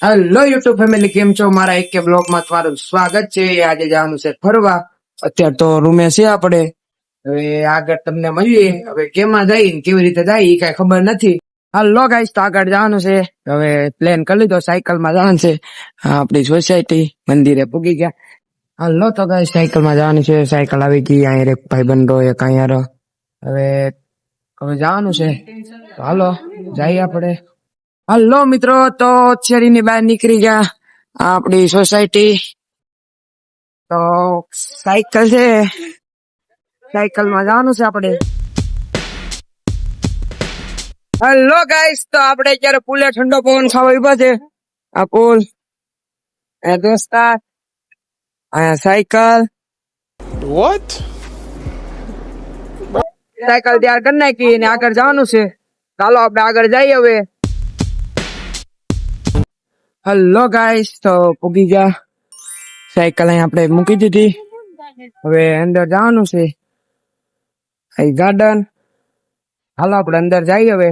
Hello YouTube family, કેમ છો? મારા એક બ્લોગ માં તમારું સ્વાગત છે. આજે જવાનું છે ફરવા. અત્યારે તો રૂમે છે આપણે. હવે આગળ તમને મળીએ. હવે કેમાં જાય ને કેવી રીતે જાય એ કઈ ખબર નથી. હાલો ગાઈસ, તો આગળ જવાનું છે. હવે પ્લાન કરી લીધો, સાયકલ માં જવાનું છે. આપણી સોસાયટી મંદિરે પૂગી ગયા. હાલો તો ગાઈસ, સાયકલ માં જવાનું છે. સાયકલ આવી ગઈ. અહીંયા એક ભાઈ બંધો એક અહીંયા. હવે જવાનું છે. હાલો જઈએ આપણે. હલો મિત્રો, તો શેરીની બહાર નીકળી ગયા. આપણી સોસાયટી તો સાયકલ છે, સાયકલ માં જવાનું છે આપણે. હેલો ગાઈસ, તો આપણે અત્યારે પુલે ઠંડો પવન ખાવા ઉભા છે. આ પુલ, આ દોસ્તાર, અહીંયા સાયકલ. What? સાયકલ તૈયાર કરી નાખી ને આગળ જવાનું છે. ચાલો આપણે આગળ જઈએ હવે. હેલો ગાઈસ, તો પૂગી ગયા. સાયકલ અહીં આપણે મૂકી દીધી. હવે અંદર જવાનું છે. અહીં ગાર્ડન. હાલો આપણે અંદર જઈએ હવે.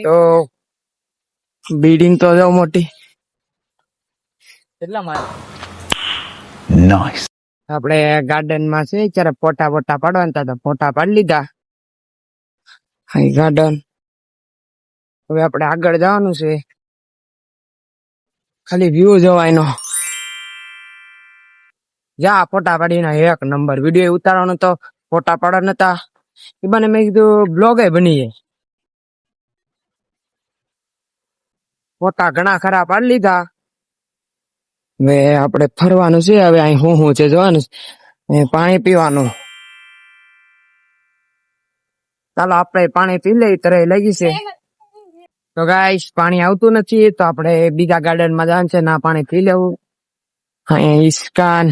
તો બિલ્ડિંગ તો જો મોટી. Nice. આપણે ગાર્ડન માં છે. ત્યારે ફોટા પાડવાના હતા, તો ફોટા પાડી લીધા. અહીં ગાર્ડન. હવે આપણે આગળ જવાનું છે. ખાલી વ્યૂ જોવાયનો. જા ફોટા પાડીને એક નંબર. વિડીયો ઉતારવાનો તો ફોટા પાડવા નતા. એ બને મેં કીધું બ્લોગ બની જાય. ફોટા ઘણા ખરા પાડી લીધા. હવે આપણે ફરવાનું છે. હવે અહીં હું છે જોવાનું છે. પાણી પીવાનું. ચાલો આપણે પાણી પી લઈ. તરે લાગી છે. તો ગાઈસ, પાણી આવતું નથી, તો આપણે બીજા ગાર્ડન માં જવાનું છે. ના પાણી પી લેવું. અહીંયા ઈસ્કાન.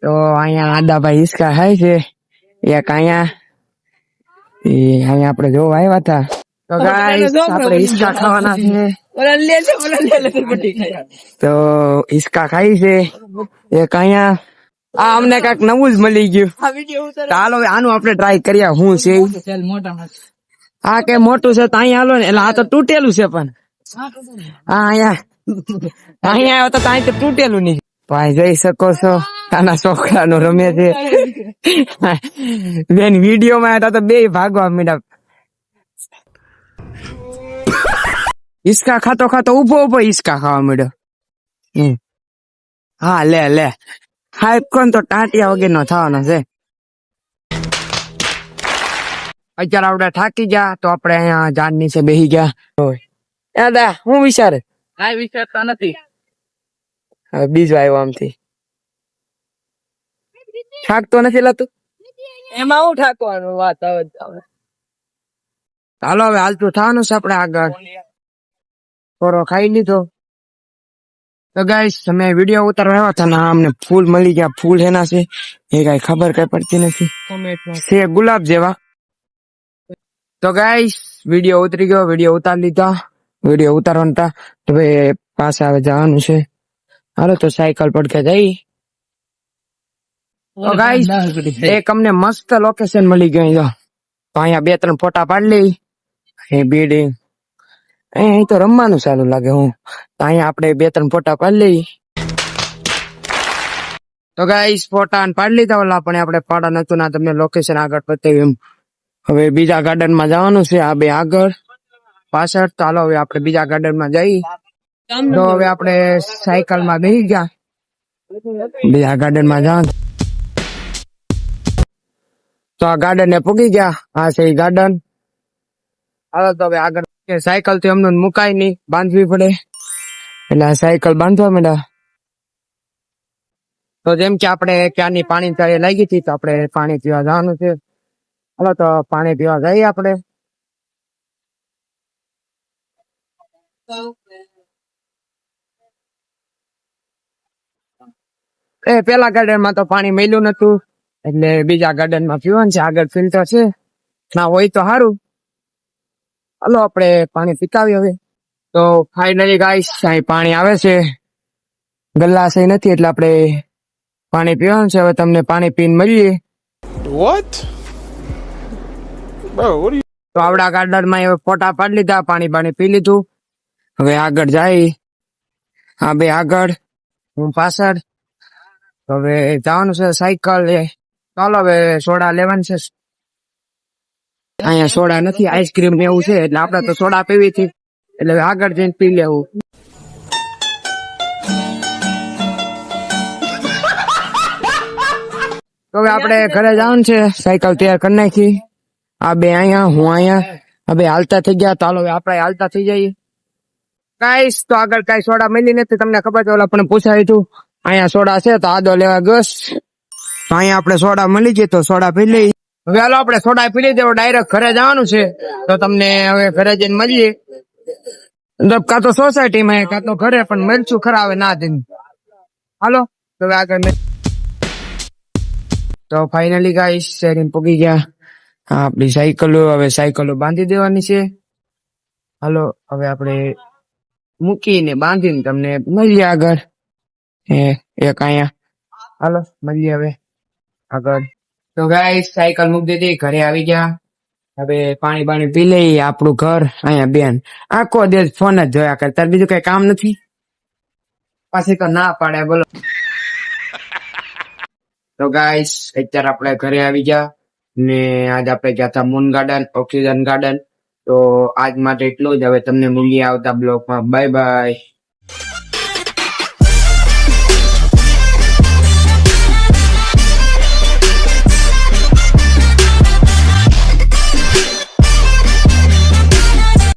તો અહીંયા આદાભાઈ હિસકા ખાય છે. એક અહીંયા આપણે જોવા આવ્યા હતા. તો ગાઈસ, આપણે હિસકા ખાવાના છે. તો હિસકા ખાઈ છે. એક અહીંયા આ અમને કઈક નવું જ મળી ગયું. ચાલો આનું આપણે ટ્રાય કરીએ શું છે. આ કે મોટું છે તો અહીંયા હાલો ને. એટલે આ તો તૂટેલું છે પણ અહીંયા આવ્યો તો અહીં તો તૂટેલું નહીં. ભાઈ જોઈ શકો છો, આના છોકરા નું રમે છે. બેન વિડીયો માં હતા તો બે ભાગવા મીડા. હિસકા ખાતો ઉભો હિસકા ખાવા મીડ્યો. હા લે હાઈપ કોણ તો ટાંટિયા વગર નો થવાનો છે. અત્યારે આપણે થાકી ગયા, તો આપણે અહીંયા ઝાડ નીચે બેસી ગયા. દાદા હું વિચારે? કાંઈ વિચારતા નથી. હવે બીજો આવ્યો આમથી. થાકતો નથી લાતું? એમાં હું ઠાકવાનું વાત આવે. ચાલો હવે હાલતું થવાનું છે આપણે આગળ. થોડો ખાઈ લીધો. તો ગાઈસ, તમે વિડીયો ઉતારવા આવ્યા હતા ને અમને ફૂલ મળી ગયા. ફૂલ એના છે એ કઈ ખબર કઈ પડતી નથી. છે ગુલાબ જેવા. તો ગાઈસ, વિડીયો ઉતરી ગયો. વિડીયો ઉતારી લીધા. વિડીયો ઉતારવાના હતા. તો ભાઈ પાસે હવે જવાનું છે. હાલો તો સાયકલ પડકે જઈ. તો ગાઈસ, એક અમને મસ્ત લોકેશન મળી ગયું. તો અહીંયા 2-3 ફોટા પાડી લઈ. અહીં બિલ્ડિંગ, અહીં તો રમવાનું ચાલુ લાગે. હું તો અહીંયા આપણે 2-3 ફોટા પાડી લઈ. તો ગાઈસ, ફોટા પાડી લીધા. ઓલા પણ આપણે પાડા નતું ના, તમને લોકેશન આગળ બતાવ્યું એમ. હવે બીજા ગાર્ડન માં જવાનું છે. આ બે આગળ પાછળ. ચાલો હવે આપણે બીજા ગાર્ડન માં જઈ. તો હવે આપણે સાયકલ માં બેસી ગયા. બીજા ગાર્ડન માં જવાનું. તો આ ગાર્ડન ને પૂગી ગયા. આ છે ગાર્ડન. હાલો તો હવે આગળ. સાયકલ તો એમનું મુકાય નહીં, બાંધવી પડે. એટલે આ સાયકલ બાંધવા માંડ્યા. તો જેમ કે આપણે ક્યાંની પાણી તળે લાગી હતી, તો આપણે પાણી પીવા જવાનું છે. હાલો તો પાણી પીવા જઈએ આપણે. પેલા ગાર્ડન માં તો પાણી મળ્યું નતું, એટલે બીજા ગાર્ડન માં પીવાનું છે. આગળ ફિલ્ટર છે, ના હોય તો સારું. હાલો આપણે પાણી પીતાવી હવે. તો ફાઇનલી ગાઈસ, અહીં પાણી આવે છે. ગલ્લાસ નથી, એટલે આપણે પાણી પીવાનું છે. હવે તમને પાણી પીને મળીએ. What? Bro, what are you? તો આવડા ગાર્ડન માં હવે ફોટા પાડી લીધા, પાણી પી લીધું. હવે આગળ જાય, હા બે આગળ, હું પાછળ. હવે જવાનું છે સાયકલ લે. ચાલો હવે સોડા લેવાનું છે. અહીંયા સોડા નથી, આઈસ્ક્રીમ ને એવું છે, એટલે આપડે તો સોડા પીવી હતી, એટલે હવે આગળ જઈને પી લેવું. તો હવે આપણે ઘરે જવાનું છે, સાયકલ તૈયાર કરી નાખી. આ બે અહીંયા, હું અહીંયા, હવે હાલતા થઈ ગયા. ચાલો હવે આપણે હાલતા થઈ જઈએ. ગાઈસ તો આગળ કઈ સોડા મળી નથી, તમને ખબર છે, ઓલા પણ પૂછાયું હતું અહીંયા સોડા છે, તો આદો લેવા ગસ. તો અહીંયા આપણે સોડા મળી જાય તો સોડા પી લઈ. હવે હાલો આપણે સોડા પી લીધે, ડાયરેક્ટ ઘરે જવાનું છે. તો તમને હવે ઘરે જઈને મળીએ, કાં તો સોસાયટીમાં કાં તો ઘરે, પણ મળશું ખરા હવે ના દઈને. હાલો તો હવે આગળ તો ફાઇનલી ગાઈસ શેરીને પગી ગયા. હા આપડી સાયકલો, હવે સાયકલો બાંધી દેવાની છે. હાલો હવે આપણે મૂકીને બાંધીને તમને મળીએ આગળ. એક અહીંયા, હાલો મળીએ હવે આગળ. તો ગાઈસ સાયકલ મૂકી દીધી, ઘરે આવી ગયા. હવે પાણી પી લઈએ. આપણું ઘર અહીંયા બેન આખો દિવસ ફોન જ જોયા કરે, તાર બીજું કઈ કામ નથી. પાછી તો ના પાડે બોલો. તો ગાઈસ અત્યારે આપણે ઘરે આવી ગયા ને આજ આપણે ગયા હતા મૂન ગાર્ડન, ઓક્સિજન ગાર્ડન. તો આજ માટે એટલું જ. હવે તમને મળીએ આવતા બ્લોગમાં. Bye bye.